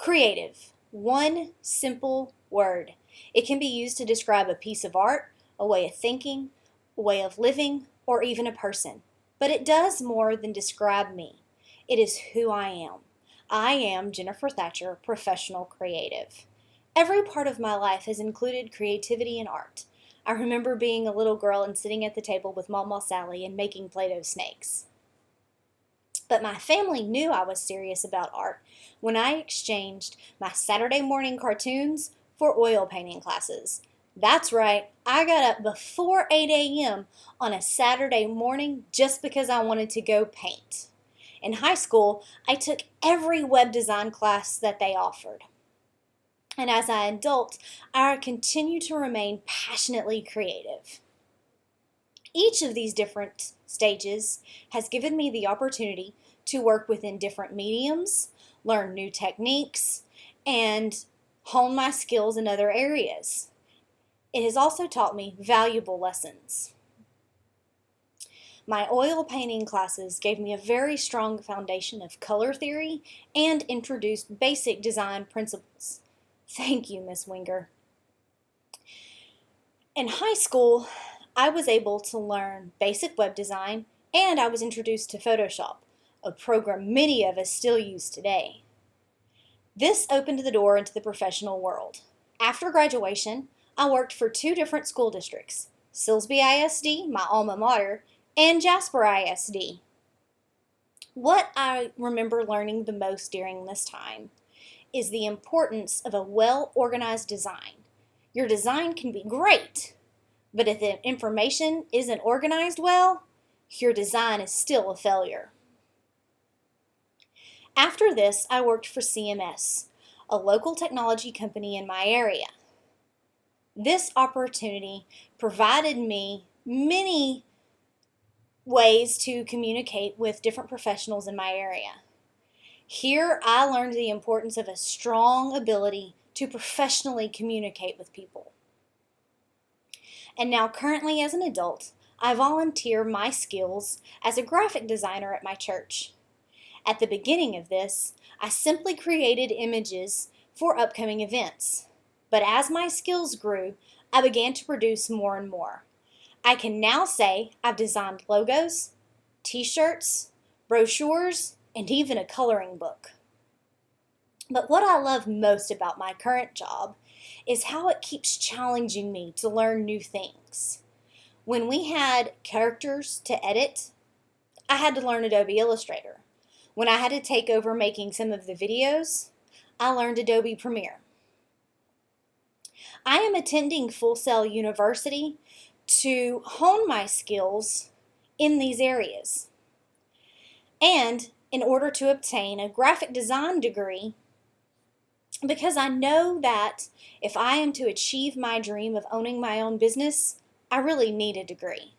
Creative. One simple word. It can be used to describe a piece of art, a way of thinking, a way of living, or even a person. But it does more than describe me. It is who I am. I am Jennifer Thatcher, professional creative. Every part of my life has included creativity and art. I remember being a little girl and sitting at the table with Mama Sally and making Play-Doh snakes. But my family knew I was serious about art when I exchanged my Saturday morning cartoons for oil painting classes. That's right, I got up before 8 a.m. on a Saturday morning just because I wanted to go paint. In high school, I took every web design class that they offered. And as an adult, I continue to remain passionately creative. Each of these different stages has given me the opportunity to work within different mediums, learn new techniques, and hone my skills in other areas. It has also taught me valuable lessons. My oil painting classes gave me a very strong foundation of color theory and introduced basic design principles. Thank you, Miss Winger. In high school, I was able to learn basic web design, and I was introduced to Photoshop, a program many of us still use today. This opened the door into the professional world. After graduation, I worked for 2 different school districts, Silsbee ISD, my alma mater, and Jasper ISD. What I remember learning the most during this time is the importance of a well-organized design. Your design can be great, but if the information isn't organized well, your design is still a failure. After this, I worked for CMS, a local technology company in my area. This opportunity provided me many ways to communicate with different professionals in my area. Here, I learned the importance of a strong ability to professionally communicate with people. And now, currently as an adult, I volunteer my skills as a graphic designer at my church. At the beginning of this, I simply created images for upcoming events. But as my skills grew, I began to produce more and more. I can now say I've designed logos, t-shirts, brochures, and even a coloring book. But what I love most about my current job is how it keeps challenging me to learn new things. When we had characters to edit, I had to learn Adobe Illustrator. When I had to take over making some of the videos, I learned Adobe Premiere. I am attending Full Sail University to hone my skills in these areas. And in order to obtain a graphic design degree, because I know that if I am to achieve my dream of owning my own business, I really need a degree.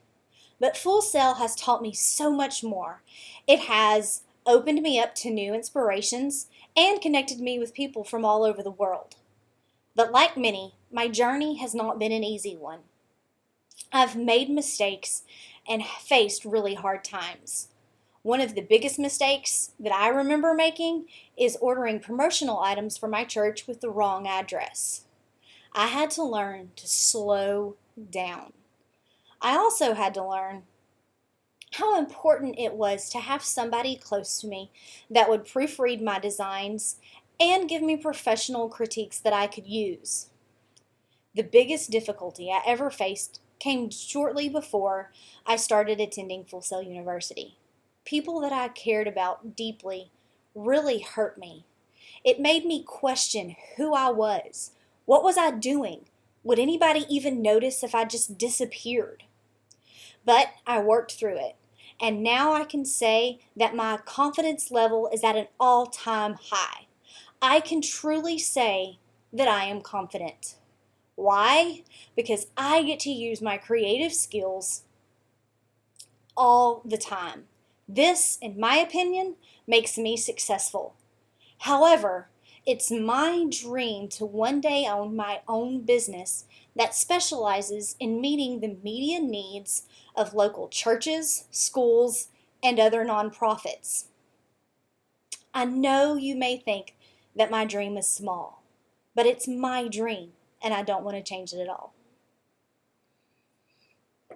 But Full Sail has taught me so much more. It has opened me up to new inspirations and connected me with people from all over the world. But like many, my journey has not been an easy one. I've made mistakes and faced really hard times. One of the biggest mistakes that I remember making is ordering promotional items for my church with the wrong address. I had to learn to slow down. I also had to learn how important it was to have somebody close to me that would proofread my designs and give me professional critiques that I could use. The biggest difficulty I ever faced came shortly before I started attending Full Sail University. People that I cared about deeply really hurt me. It made me question who I was. What was I doing? Would anybody even notice if I just disappeared? But I worked through it, and now I can say that my confidence level is at an all-time high. I can truly say that I am confident. Why? Because I get to use my creative skills all the time. This, in my opinion, makes me successful. However, it's my dream to one day own my own business that specializes in meeting the media needs of local churches, schools, and other nonprofits. I know you may think that my dream is small, but it's my dream and I don't want to change it at all.